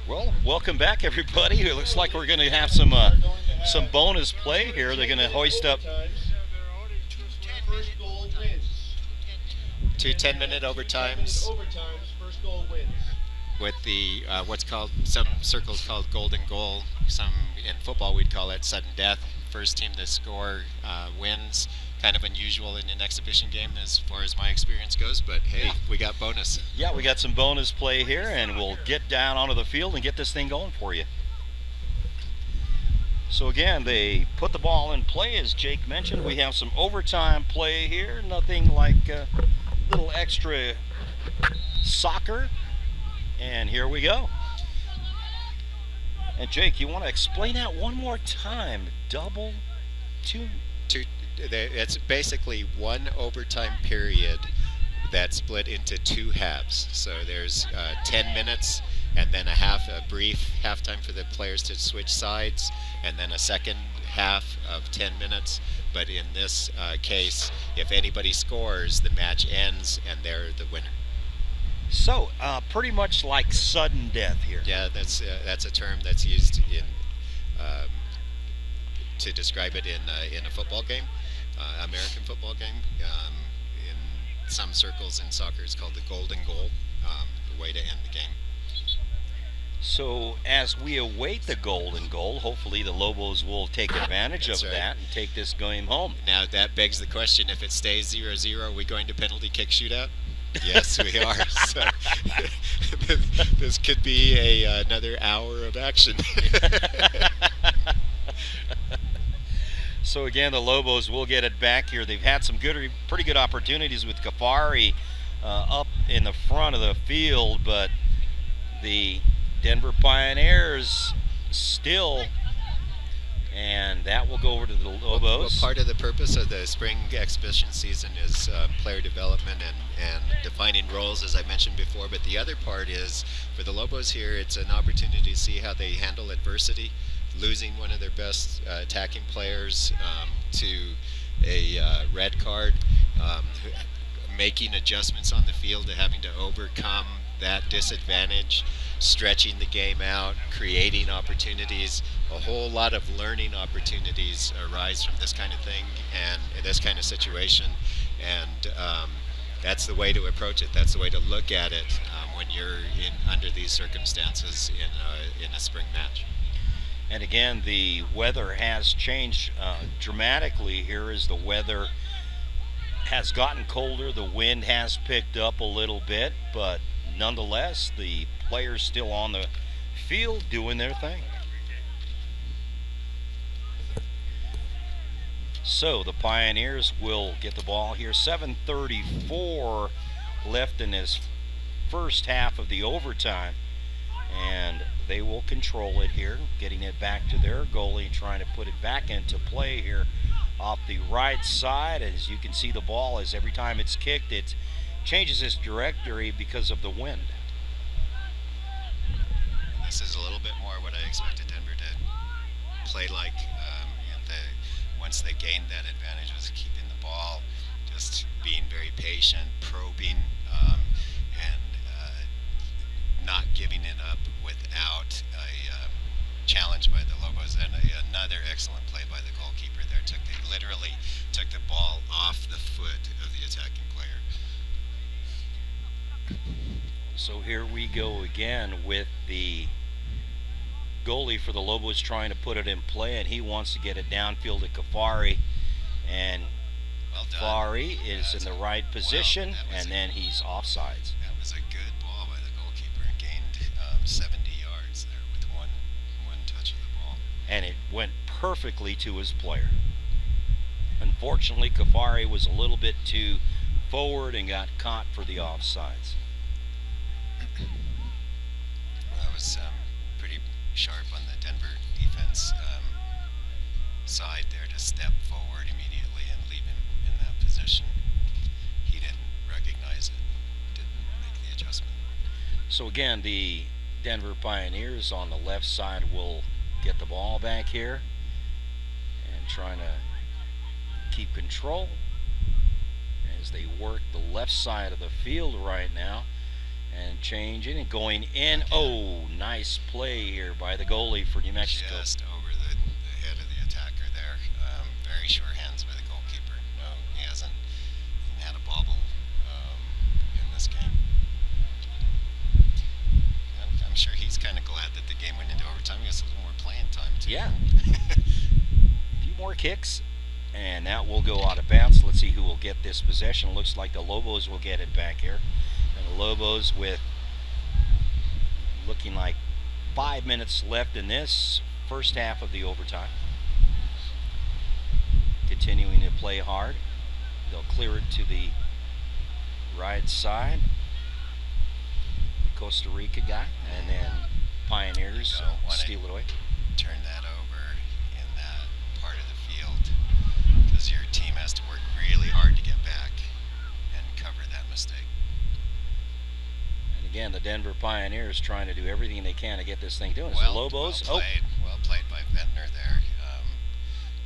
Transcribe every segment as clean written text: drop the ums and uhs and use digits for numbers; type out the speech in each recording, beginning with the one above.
Well, welcome back, everybody. It looks like we're going to have some bonus play here. They're going to hoist up. Two 10-minute overtimes with the what's called some circles called golden goal. Some in football we'd call it sudden death. First team to score wins. Kind of unusual in an exhibition game as far as my experience goes, but hey, we got bonus. Yeah, we got some bonus play here, and we'll get down onto the field and get this thing going for you. So again, they put the ball in play, as Jake mentioned. We have some overtime play here. Nothing like a little extra soccer. And here we go. And Jake, you want to explain that one more time? Double, two. It's basically one overtime period that's split into two halves. So there's 10 minutes and then a brief halftime for the players to switch sides, and then a second half of 10 minutes. But in this case, if anybody scores, the match ends and they're the winner. So, pretty much like sudden death here. Yeah, that's a term that's used in to describe it in a football game, American football game. In some circles in soccer, it's called the golden goal, the way to end the game. So, as we await the golden goal, hopefully the Lobos will take advantage That's of right. that and take this game home. Now that begs the question: if it stays 0-0, are we going to penalty kick shootout? Yes, we are. So, this could be another hour of action. So again, the Lobos will get it back here. They've had some pretty good opportunities with Kafari up in the front of the field, but the Denver Pioneers still, and that will go over to the Lobos. Well, part of the purpose of the spring exhibition season is player development and defining roles, as I mentioned before. But the other part is, for the Lobos here, it's an opportunity to see how they handle adversity. Losing one of their best attacking players to a red card, making adjustments on the field to having to overcome that disadvantage, stretching the game out, creating opportunities. A whole lot of learning opportunities arise from this kind of thing and this kind of situation, and that's the way to approach it. That's the way to look at it when you're under these circumstances in a spring match. And again, the weather has changed dramatically here as the weather has gotten colder. The wind has picked up a little bit, but nonetheless, the players still on the field doing their thing. So the Pioneers will get the ball here. 7:34 left in this first half of the overtime, and they will control it here, getting it back to their goalie, trying to put it back into play here off the right side. As you can see, the ball, as every time it's kicked, it changes its trajectory because of the wind. This is a little bit more what I expected Denver to play like. Once they gained that advantage, was keeping the ball, just being very patient, probing, and not giving it up without a challenge by the Lobos. And another excellent play by the goalkeeper there. They literally took the ball off the foot of the attacking player. So here we go again with the goalie for the Lobos trying to put it in play, and he wants to get it downfield to Kafari, and Well done. Kafari is in the right position, and then he's offsides. That was a good ball by the goalkeeper and gained 70 yards there with one touch of the ball. And it went perfectly to his player. Unfortunately, Kafari was a little bit too forward and got caught for the offsides. That was pretty sharp on the Denver defense side there to step forward immediately and leave him in that position. He didn't recognize it, didn't make the adjustment. So again, the Denver Pioneers on the left side will get the ball back here and trying to keep control as they work the left side of the field right now. And changing and going in. Oh, nice play here by the goalie for New Mexico. Just over the head of the attacker there. Very sure hands by the goalkeeper. No, he hasn't even had a bobble in this game. I'm sure he's kind of glad that the game went into overtime. He has a little more playing time, too. Yeah. A few more kicks, and that will go out of bounds. Let's see who will get this possession. Looks like the Lobos will get it back here. And the Lobos with looking like 5 minutes left in this first half of the overtime. Continuing to play hard. They'll clear it to the right side. Costa Rica guy, and then Pioneers steal it away. Turn that over in that part of the field because your team has to work really hard to get back and cover that mistake. And again, the Denver Pioneers trying to do everything they can to get this thing doing. Well, So Lobos, well played by Ventnor there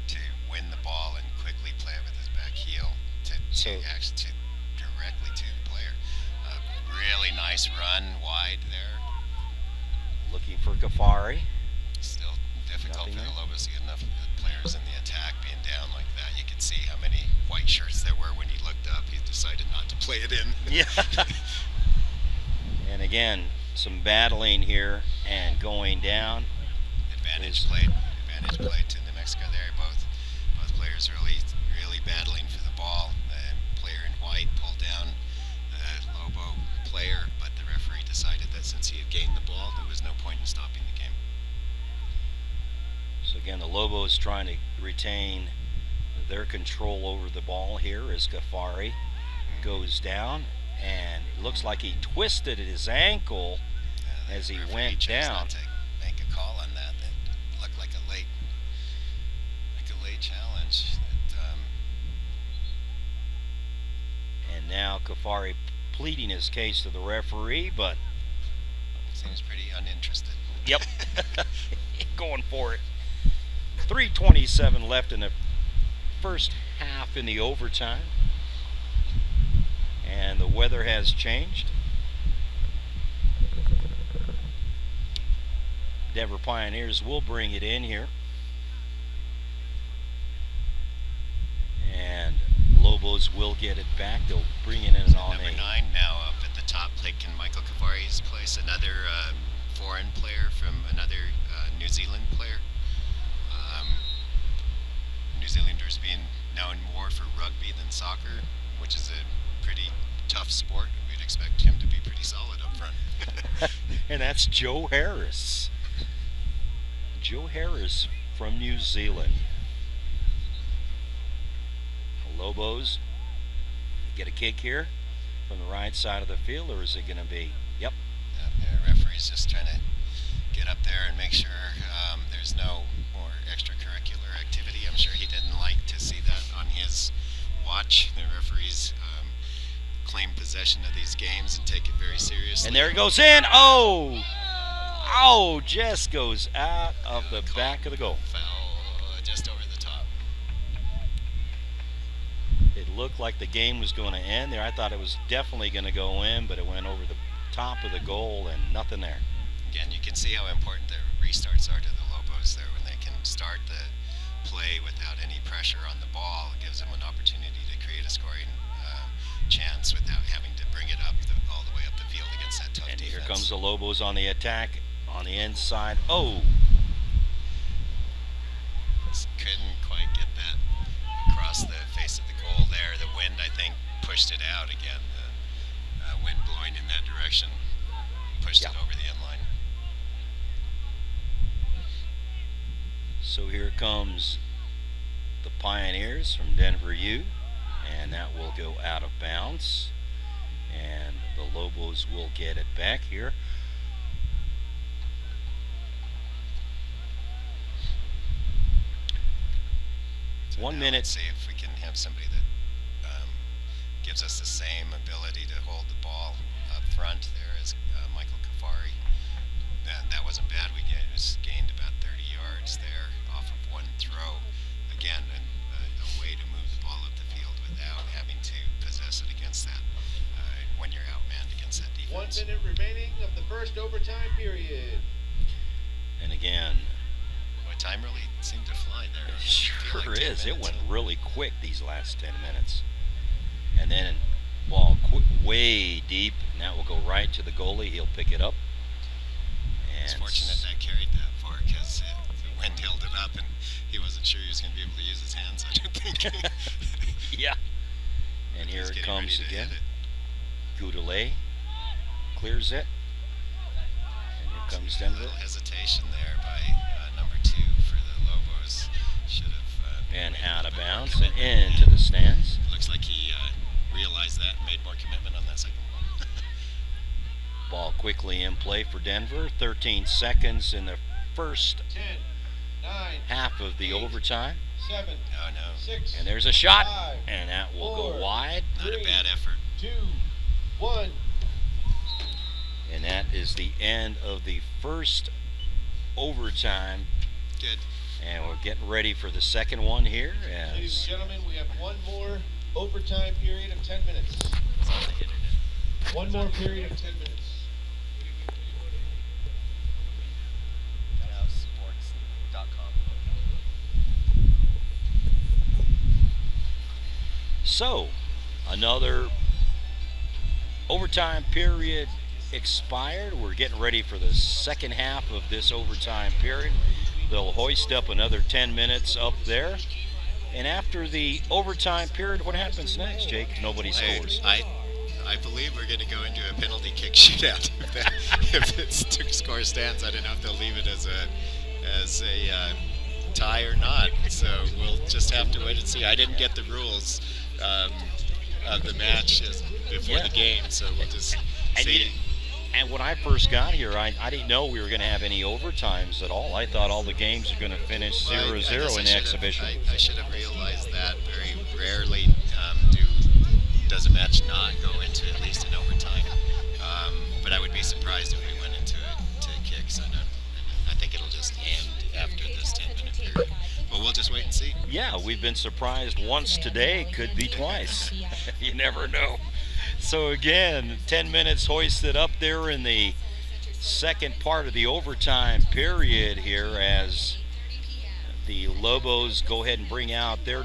to win the ball and quickly play it with his back heel to directly to the player. Really nice run wide there. looking for Kafari. Still difficult Nothing for the there. Lobos to get enough players in the attack being down like that. You could see how many white shirts there were when he looked up. He decided not to play it in. Yeah. And again, some battling here and going down. Advantage played to New Mexico there. Both players really battling for the ball. The player in white pulled down the Lobo player, but the referee decided that since he had gained the ball, there was no point in stopping the game. So again, the Lobos trying to retain their control over the ball here as Kafari goes down, and it looks like he twisted his ankle as he went down. To make a call on that. It looked like a late challenge. And now Kafari pleading his case to the referee, but Seems pretty uninterested. yep, going for it. 3:27 left in the first half in the overtime, and the weather has changed. Denver Pioneers will bring it in here, and Lobos will get it back. They'll bring it in on Number a 9 now up at the top, taking Michael Kafari's place. Another foreign player from another New Zealand player. New Zealanders being known more for rugby than soccer, which is a pretty tough sport. We'd expect him to be pretty solid up front. and that's Joe Harris. Joe Harris from New Zealand. The Lobos get a kick here from the right side of the field, or is it going to be? Yep. The referee's just trying to get up there and make sure there's no more extracurricular activity. I'm sure he didn't like to see that on his watch. The referees claim possession of these games and take it very seriously. And there it goes in. Oh! Oh, just goes out of the back of the goal. Foul just over the top. It looked like the game was going to end there. I thought it was definitely going to go in, but it went over the top of the goal and nothing there. Again, you can see how important the restarts are to the Lobos there. When they can start the play without any pressure on the ball, it gives them an opportunity to create a scoring chance without having to bring it up all the way up the field against that tough And defense. here comes the Lobos on the attack on the inside. Oh! Just couldn't quite get that across the face of the goal there. The wind, I think, pushed it out again. The wind blowing in that direction pushed it over the end line. So here comes the Pioneers from Denver U, and that will go out of bounds. And the Lobos will get it back here. So 1 now minute. Let's see if we can have somebody that gives us the same ability to hold the ball up front there as Michael Kafari. That wasn't bad. It was gained about 30 yards there off of one throw. Again, a way to move the ball up the field without having to possess it against that when you're outmanned against that defense. 1 minute remaining of the first overtime period. And again, Boy, time really seemed to fly there. it I feel sure like 10 is. It minutes. went really quick these last 10 minutes. And then ball way deep, and that will go right to the goalie. He'll pick it up. It's And fortunate that carried that far because the wind held it up and he wasn't sure he was going to be able to use his hands, I don't think. yeah. And He here was it getting comes ready to again. hit it. Goudelet clears it. And here comes A Denver. little hesitation there by number 2 for the Lobos. Should have. And made out a of little bit more bounds and commitment. into the stands. Looks like he realized that and made more commitment on that second one. Ball quickly in play for Denver. 13 seconds in the first 10, 9, half of the 8, overtime. 7, Oh no, 6, And there's a shot. 5, And that will go 4, wide. not a 3, bad effort. 2, 1. And that is the end of the first overtime. Good. And we're getting ready for the second one here. Ladies and As gentlemen, we have one more overtime period of 10 minutes. It's on the internet. One more period of 10 minutes. Sports.com. so, another overtime period expired. We're getting ready for the second half of this overtime period. They'll hoist up another 10 minutes up there. And after the overtime period, what happens next, Jake? Nobody scores. I believe we're going to go into a penalty kick shootout. If it's 2 score stands, I don't know if they'll leave it as a tie or not. So we'll just have to wait and see. I didn't get the rules of the match before Yeah. the game, so we'll just And see. And when I first got here, I didn't know we were going to have any overtimes at all. I thought all the games were going to finish Well, 0-0 I guess in I the should have- exhibition. I should have realized that. Very rarely does a match not go into at least an overtime. But I would be surprised if we went into kicks. I think it'll just end after this 10-minute period. But we'll just wait and see. Yeah, we've been surprised once today, could be twice. You never know. So again, 10 minutes hoisted up there in the second part of the overtime period here as the Lobos go ahead and bring out their